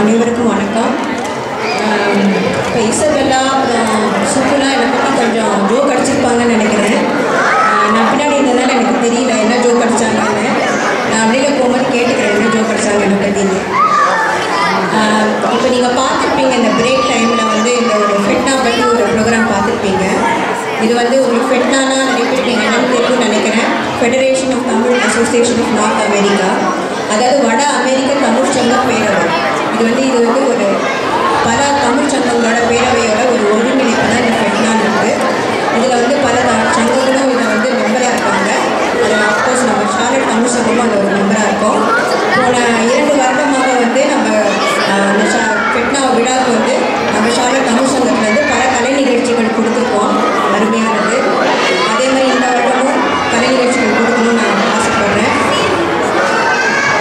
அனைவருக்கும் வணக்கம். இப்போ இசபெல்லா சுப்புலாம் என்னை பற்றி கொஞ்சம் ஜோக் அடிச்சிருப்பாங்கன்னு நினைக்கிறேன். நான் பின்னாடி இருந்ததுனால எனக்கு தெரியல என்ன ஜோக் அடித்தாங்கன்னு. நான் அப்படியே போகும்போது கேட்டுக்கிறேன் என்ன ஜோக் அடித்தாங்க என்னை பற்றின்னு. இப்போ நீங்கள் பார்த்துருப்பீங்க இந்த பிரேக் டைமில் வந்து இந்த ஒரு ஃபெட்னா பற்றி ஒரு ப்ரோக்ராம் பார்த்துருப்பீங்க. இது வந்து உங்களுக்கு ஃபெட்னானா நிறைய பேர் நீங்கள் என்னென்னு தெரியும்னு நினைக்கிறேன். Federation of Tamil Association of North America, அதாவது வட அமெரிக்க தமிழ் சங்க பேரவை. இது வந்து ஒரு பல தமிழ் சங்கங்களோட பேரவையோட ஒரு ஒருங்கிணைப்பு தான் இந்த ஃபெட்னான் இருக்குது. இதில் வந்து பல சங்கங்களும் இதை வந்து மெம்பராக இருக்காங்க. அதில் அஃப்கோர்ஸ் நம்ம ஷார்லட் தமிழ் சங்கமும் அதில் ஒரு மெம்பராக இருக்கும். போன 2 வருடமாக வந்து நம்ம அந்த ஃபெட்னா விழாவுக்கு வந்து நம்ம ஷார்லட் தமிழ் சங்கத்துலேருந்து பல கலை நிகழ்ச்சிகள் கொடுத்துருக்கோம். அருமையானது. அதே மாதிரி இந்த வருடமும் கலை நிகழ்ச்சிகள் கொடுக்கணும்னு நான் ஆசைப்படுறேன்.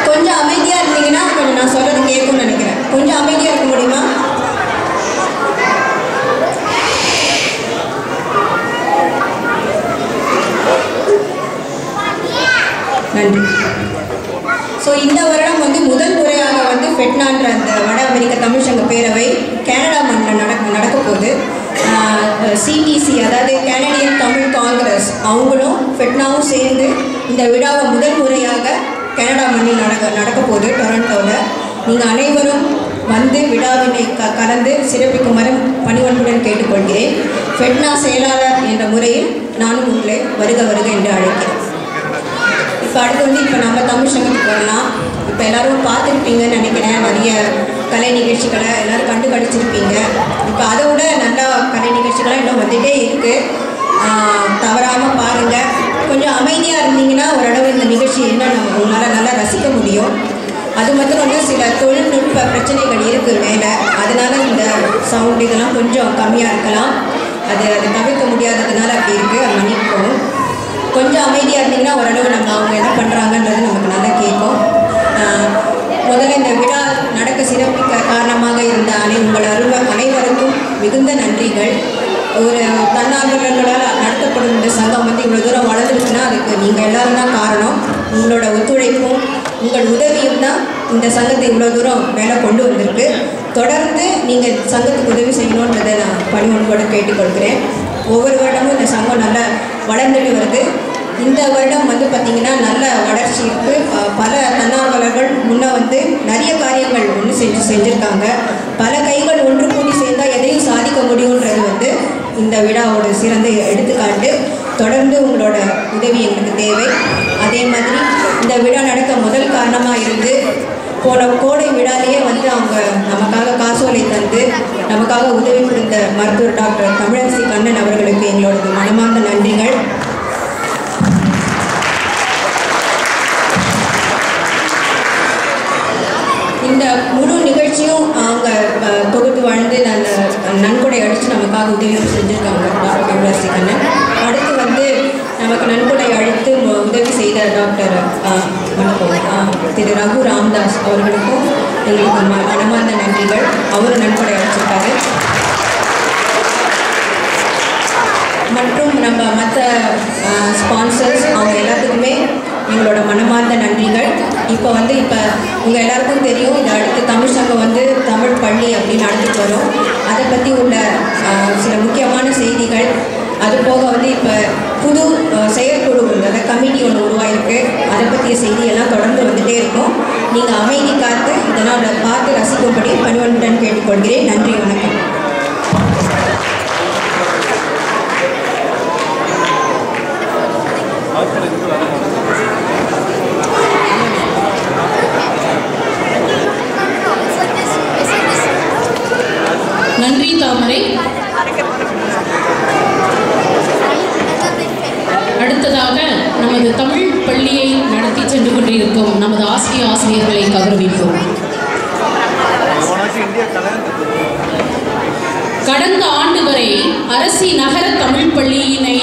கொஞ்சம் அமைதியாக இருந்தீங்கன்னா கொஞ்சம் நான் சொல்கிறது கேட்கும்னு நினைக்கிறேன். கொஞ்சம் அமைதியாக இருக்க முடியுமா? நன்றி. ஸோ இந்த வருடம் வந்து முதல் முறையாக வந்து ஃபெட்னான்ற அந்த வட அமெரிக்க தமிழ் சங்க பேரவை கனடா மண்ணில் நடக்க போகுது. சிடிசி, அதாவது கனடியன் தமிழ் காங்கிரஸ், அவங்களும் ஃபெட்னாவும் சேர்ந்து இந்த விழாவை முதல் முறையாக கனடா மண்ணில் நடக்க போகுது டொரண்டோவில். நீங்கள் அனைவரும் வந்து விழாவினை கலந்து சிறப்பிக்குமாறு பணிவன்புடன் கேட்டுக்கொள்கிறேன். ஃபெட்னா செயலாளர் என்ற முறையில் நானும் உங்களை வருக என்று அழைக்கிறேன். இப்போ அடுத்து வந்து இப்போ நம்ம தமிழ் சங்கத்துக்கு வரலாம். இப்போ எல்லோரும் பார்த்துருப்பீங்கன்னு நினைக்கிறேன். நிறைய கலை நிகழ்ச்சிகளை எல்லோரும் கண்டுபிடிச்சிருப்பீங்க. இப்போ அதை விட நல்லா கலை நிகழ்ச்சிகளாக இன்னும் வந்துகிட்டே இருக்குது. தவறாமல் பாருங்கள். கொஞ்சம் அமைதியாக இருந்தீங்கன்னா ஓரளவு இந்த நிகழ்ச்சி என்ன உங்களால் நல்லா ரசிக்க முடியும். அது மட்டும் வந்து சில தொழில்நுட்ப பிரச்சனைகள் இருக்குது மேலே, அதனால் இந்த சவுண்ட் இதெல்லாம் கொஞ்சம் கம்மியாக இருக்கலாம். அது தவிர்க்க முடியாததுனால அப்படி இருக்குது. அது மன்னிப்போம். கொஞ்சம் அமைதியாக இருந்தீங்கன்னா ஓரளவு நம்ம அவங்க என்ன பண்ணுறாங்கன்றது நமக்கு நல்லா கேட்கும். முதல்ல இந்த விழா நடக்க சிறப்பிக்க காரணமாக இருந்த உங்கள் அனைவருக்கும் மிகுந்த நன்றிகள். ஒரு தன்னார்வலர்களால் நடத்தப்படும் இந்த சங்கம் வந்து இவ்வளோ தூரம் வளர்ந்துருக்குன்னா அதுக்கு நீங்கள் எல்லோரும் தான் காரணம். உங்களோட ஒத்துழைப்பும் உங்கள் உதவியும் தான் இந்த சங்கத்தை இவ்வளோ தூரம் மேலே கொண்டு வந்திருக்கு. தொடர்ந்து நீங்கள் சங்கத்துக்கு உதவி செய்யணுன்றதை நான் பணிவன்போடு கேட்டுக்கொள்கிறேன். ஒவ்வொரு வருடமும் இந்த சங்கம் நல்லா வளர்ந்துட்டு வருது. இந்த வருடம் வந்து பார்த்திங்கன்னா நல்ல வளர்ச்சி இருக்குது. பல தன்னார்வலர்கள் முன்னே வந்து நிறைய காரியங்கள் செஞ்சுருக்காங்க. பல கைகள் ஒன்று கூடி சேர்ந்தால் எதையும் சாதிக்க முடியுன்றது வந்து இந்த விழாவோட சிறந்த எடுத்துக்காட்டு. தொடர்ந்து உங்களோட உதவி எங்களுக்கு தேவை. அதே மாதிரி இந்த விழா நடக்க முதல் காரணமாக இருந்து போன கோடை விழாலேயே வந்து அவங்க நமக்காக காசோலை தந்து நமக்காக உதவி புரிந்த மருத்துவர் டாக்டர் தமிழரசி கண்ணன் அவர்களுக்கு எங்களோட மனமார்ந்த நன்றிகள். இந்த முழு நிகழ்ச்சியும் அவங்க தொகுத்து வாழ்ந்து நன்கொடை அடித்து நமக்காக உதவி செஞ்சுருக்காங்க டாக்டர் தமிழரசி கண்ணன். அடுத்து வந்து நமக்கு நன்கொடை அளித்து உதவி செய்த டாக்டர் திரு ரகு ராம்தாஸ் அவர்களுக்கும் எங்களுக்கு மனமார்ந்த நன்றிகள். அவரும் நன்கொடை அளிச்சிருக்காரு. மற்றும் நம்ம மற்ற ஸ்பான்சர்ஸ் அவங்க எல்லாத்துக்குமே எங்களோட மனமார்ந்த நன்றிகள். இப்போ உங்கள் எல்லாருக்கும் தெரியும், இது அடுத்து தமிழ் சங்கம் வந்து தமிழ் பள்ளி அப்படின்னு நடந்துட்டு வரும். அதை பற்றி உள்ள சில முக்கியமான செய்திகள், அது போக வந்து இப்போ புது செயற்குழு அதாவது கமிட்டி ஒன்று உருவாயிருக்கு. அதை பற்றிய செய்தியெல்லாம் தொடர்ந்து வந்துகிட்டே இருக்கும். நீங்கள் அமைதி காத்து இதெல்லாம் பார்த்து ரசிக்கும்படி பணிவன்புடன் கேட்டுக்கொள்கிறேன். நன்றி, வணக்கம். நன்றி தாமரை. அடுத்ததாக நமது தமிழ் பள்ளியை நடத்தி சென்று கொண்டிருக்கும் நமது ஆசிரியர்களை கௌரவிப்போம். கடந்த ஆண்டு வரை அரசி நகர தமிழ் பள்ளியினை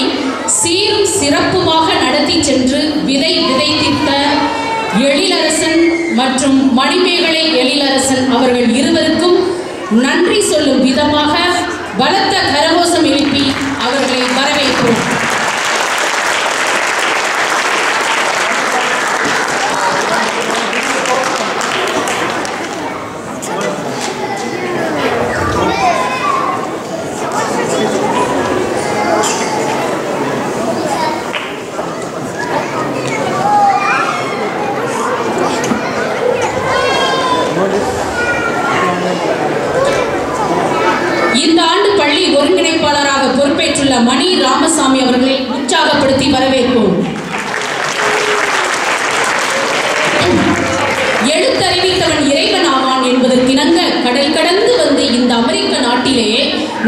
சீரும் சிறப்புமாக நடத்தி சென்று விதைத்திட்ட எழிலரசன் மற்றும் மணிமேகலை எழிலரசன் அவர்கள் இருவருக்கும் நன்றி சொல்லும் விதமாக பலத்த கரகோஷம் எழுப்பி அவர்களை வரவேற்போம். மணி ராமசாமி அவர்களை உற்சாகப்படுத்தி வரவேற்போம். எழுத்தறிவித்தவன் இறைவன் ஆவான் என்பதற்கிணங்க கடல் கடந்து வந்து இந்த அமெரிக்க நாட்டிலே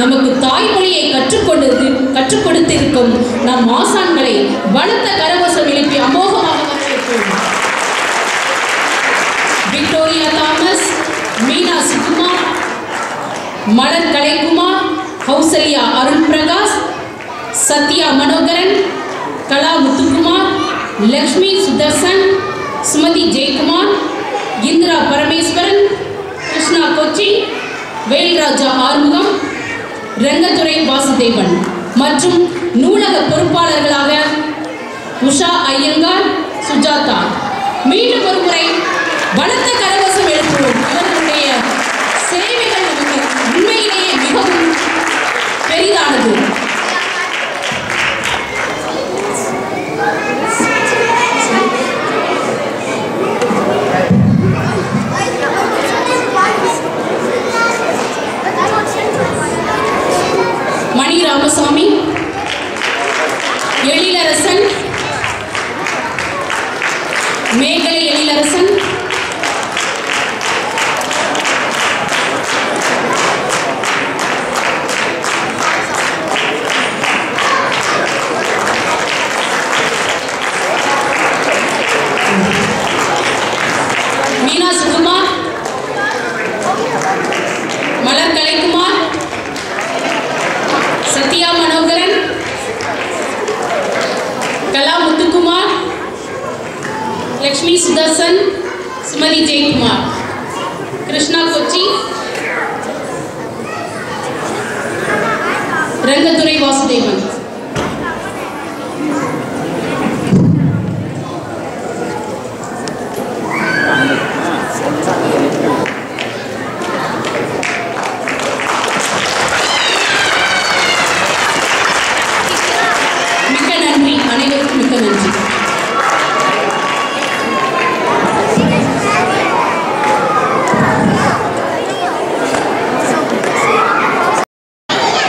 நமக்கு தாய்மொழியை கற்றுக் கொடுத்திருக்கும் நம் ஆசான்களை பலத்த கரகோஷம் எழுப்பி அமோகமாக வரவேற்போம். விக்டோரியா தாமஸ், மீனா சுகுமார், மலர் கலைக்குமார், கௌசல்யா அருண் பிரகாஷ், சத்யா மனோகரன், கலா முத்துக்குமார், லக்ஷ்மி சுதர்சன், சுமதி ஜெயக்குமார், இந்திரா பரமேஸ்வரன், கிருஷ்ணா கொச்சி, வேல்ராஜா ஆறுமுகம், ரங்கத்துறை வாசுதேவன் மற்றும் நூலக பொறுப்பாளர்களாக உஷா ஐயங்கார், சுஜாதா. மீண்டும் ஒரு முறை பலத்த கரகோஷம் எழுப்புவோம். அவர்களுடைய சேவைகள் நமக்கு உண்மையிலேயே மிகவும் பெரிதானது. மணி ராமசாமி, எழிலரசன், மேகலை எழிலரசன், மீனா சுகுமார், மலர் கலைக்குமார், சத்யா மனோகரன், கலா முத்துக்குமார், லக்ஷ்மி சுதர்சன், சுமதி ஜெயக்குமார், கிருஷ்ணா கொச்சி, ரங்கத்துறை வாசுதேவன். மிக்க நன்றி, அனைவருக்கும் மிக்க நன்றி.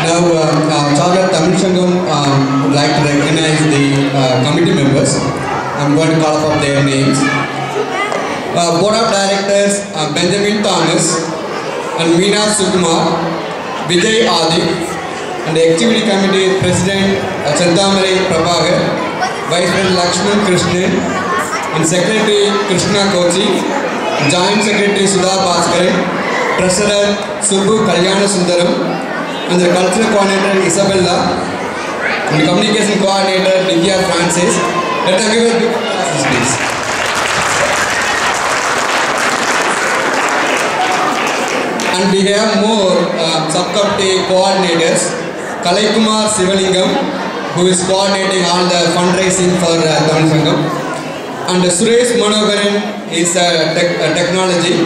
Now, Sagar Tamil Sangam would like to recognize the committee members. I'm going to call up their names. Board of Directors Benjamin Thomas and Meena Sukumar, Vijay Adi, and the Activity Committee President Chandamari Prabhakar, Vice President Lakshman Krishnan, and Secretary Krishna Kochi, Joint Secretary Sudha Bhaskaran, Treasurer Subbu Kalyana Sundaram, and the Cultural Coordinator Isabella, and the Communication Coordinator Divya Francis. Let us give a big applause, please. And we have more subcommittee coordinators. Kalaikumar Sivalingam, who is coordinating all the fundraising for Tamil Sangam, and Suresh Manogaran is technology,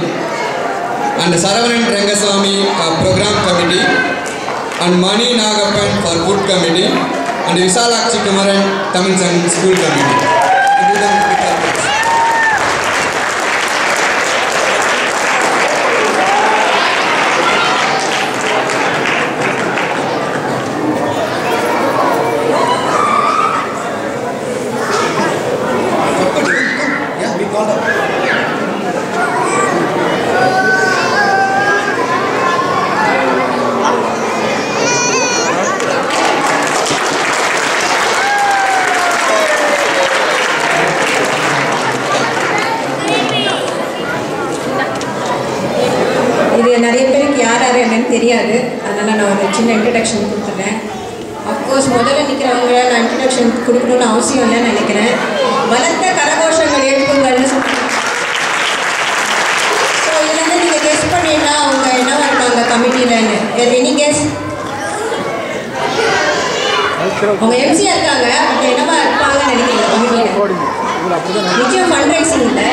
and Saravanan Rangaswamy program committee, and Mani Nagappan for food committee, and Visalakshi Kumaran Tamil Sangam school committee. நிறைய பேருக்கு யார் யார் என்னன்னு தெரியாது. அதனால் நான் ஒரு சின்ன இன்ட்ரடக்ஷன் கொடுத்துட்றேன். அஃப்கோர்ஸ் முதல்ல நிற்கிறவங்க நான் இன்ட்ரடக்ஷன் கொடுக்கணும்னு அவசியம் இல்லைன்னு நினைக்கிறேன். பலத்த கரகோஷங்கள் எழுப்புங்கள்னு சொல்லுவாங்க. ஸோ இதுலேருந்து நீங்கள் கெஸ்ட் பண்ணிங்கன்னா அவங்க என்னவா இருக்காங்க கமிட்டியிலன்னு எனி கெஸ்? அவங்க எம்சியாக இருக்காங்க, அவங்க என்னவா இருப்பாங்கன்னு நினைக்கிறீங்க கமிட்டியில்? நிச்சயம் ஃபண்ட் ரைசிங் இல்லை.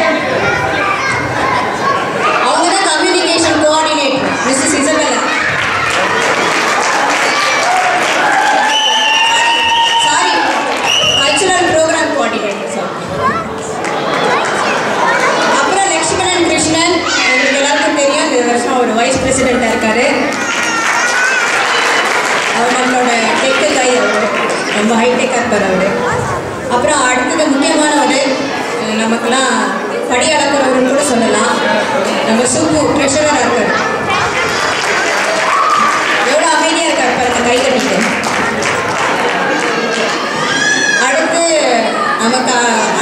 அவங்க தான் communication coordinator Mrs Isabella. Sorry, cultural programme coordinator. Sir அப்புறம் லக்ஷ்மணன் கிருஷ்ணன், உங்களுக்கு எல்லாருக்கும் தெரியும், இந்த வருஷம் அவர் வைஸ் பிரசிடெண்ட்டாக இருக்கார். அவர் நம்மளோட டெக்கு கை. இருப்பார் அவர். அப்புறம் அடுத்தது முக்கியமானவர், நமக்கெல்லாம் படி அளக்கிறவர்னு கூட சொல்லலாம், நம்ம சுப்பு ட்ரெஷராக இருக்கார். எவ்வளோ அமைதியாக இருக்கார் பாருங்க, கை கட்டிட்டு.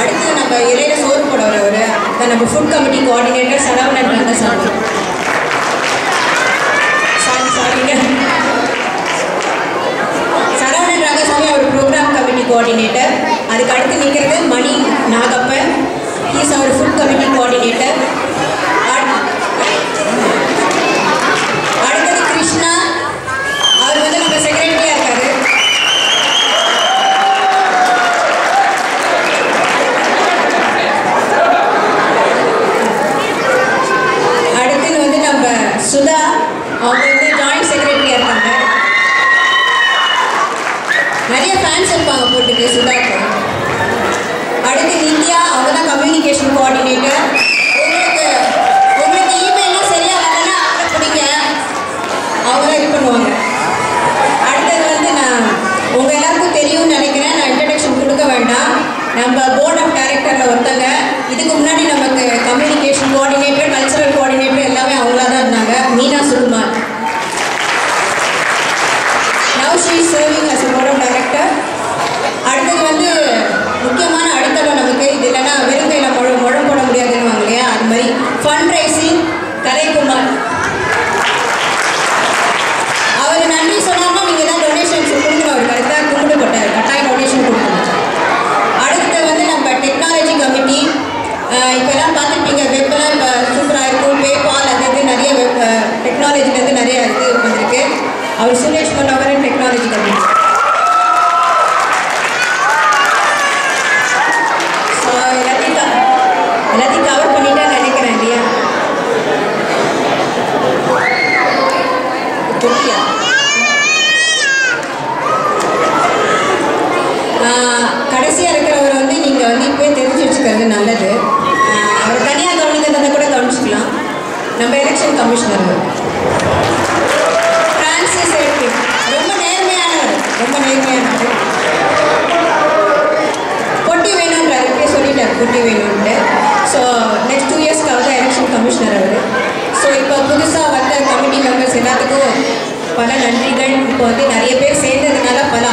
அடுத்து நம்ம இலையில சோறு போடவர் அவர், நம்ம food committee coordinator Saravanan Rangasamy. Saravanan Rangasamy அவர் ப்ரோக்ராம் கமிட்டி கோஆர்டினேட்டர். அதுக்கு அடுத்து நிற்கிறது மணி நாகப்பன், ஹீஸ் அவர் ஃபுட் கமிட்டி கோஆர்டினேட்டர். அடுத்தது கிருஷ்ணா, அவர் வந்து நம்ம செக்ரட்டரியாக இருக்காரு. அடுத்தது வந்து நம்ம சுதா, அவங்க வந்து ஜாயிண்ட் செக்ரட்டரியாக இருக்காங்க. நிறைய ஃபேன்ஸ் இருப்பாங்க போட்டுக்கு சுதாக்கு. அடுத்து நித்யா, அவங்க தான் கம்யூனிகேஷன் கோஆர்டினேட்டர். உங்களுக்கு இமெயிலாம் சரியாக வரலன்னா அப்புறம் பிடிங்க, அவங்க தான் இது பண்ணுவாங்க. அடுத்தது வந்து நான் உங்கள் எல்லாருக்கும் தெரியும்னு நினைக்கிறேன், நான் இன்ட்ரடக்ஷன் கொடுக்க வேண்டாம். நம்ம போர்ட் ஆஃப் டைரக்டரில் ஒருத்தங்க, இதுக்கு முன்னாடி நமக்கு கம்யூனிகேஷன் கோஆர்டினேட்டர், கல்ச்சரல் கோஆர்டினேட்டர் எல்லாமே அவங்களா தான் இருந்தாங்க, Meena Sukumar. Now she is serving as a board of director. அடுத்தது வந்து முக்கியமான அடித்தளம் நமக்கு, இது இல்லைன்னா வெறுங்கையில் முழம் போட முடியாதுன்னு இல்லையா, அது மாதிரி ஃபண்ட் ரைசிங் கலைக்குமார். அவர் நன்றி சொன்னார்னா நீங்கள் தான் டொனேஷன்ஸ் கொடுக்கணும், அவர் கரெக்டாக கும்பிட்டு போட்டார், கட்டாயம் டொனேஷன் கொடுக்கணும். அடுத்து வந்து நம்ம டெக்னாலஜி கமிட்டி, இப்போ எல்லாம் பார்த்துருப்பீங்க, வெப்பெல்லாம் இப்போ சூப்பராக இருக்கும், பேபால் அது இது நிறைய டெக்னாலஜிலேருந்து நிறைய இது வந்திருக்கு. அவர் Suresh Manoharan technology committee. So எல்லாத்தையும் கவர் பண்ணிட்டா நினைக்கிறேன் இல்லையா. கடைசியாக இருக்கிறவர் வந்து நீங்கள் வந்து இப்போயே தெரிஞ்சு வச்சுக்கிறது நல்லது. அவர் தனியாக கவனிக்கிறத கூட கவனிச்சுக்கலாம். நம்ம எலெக்ஷன் கமிஷனர் பிரான்சிஸ் எட்வின், ரொம்ப நேர்மையானவர், ரொம்ப நேர்மையானவர். பொட்டி வேணுன்றார், இப்பயே சொல்லிட்டார் பொட்டி வேணும்ட்டு. ஸோ நெக்ஸ்ட் 2 இயர்ஸ்க்காக தான் எலெக்ஷன் கமிஷனர் அவர். ஸோ இப்போ புதுசாக வந்த கமிட்டி மெம்பர்ஸ் எல்லாத்துக்கும் பல நன்றிகள். இப்போ வந்து நிறைய பேர் சேர்ந்ததுனால பல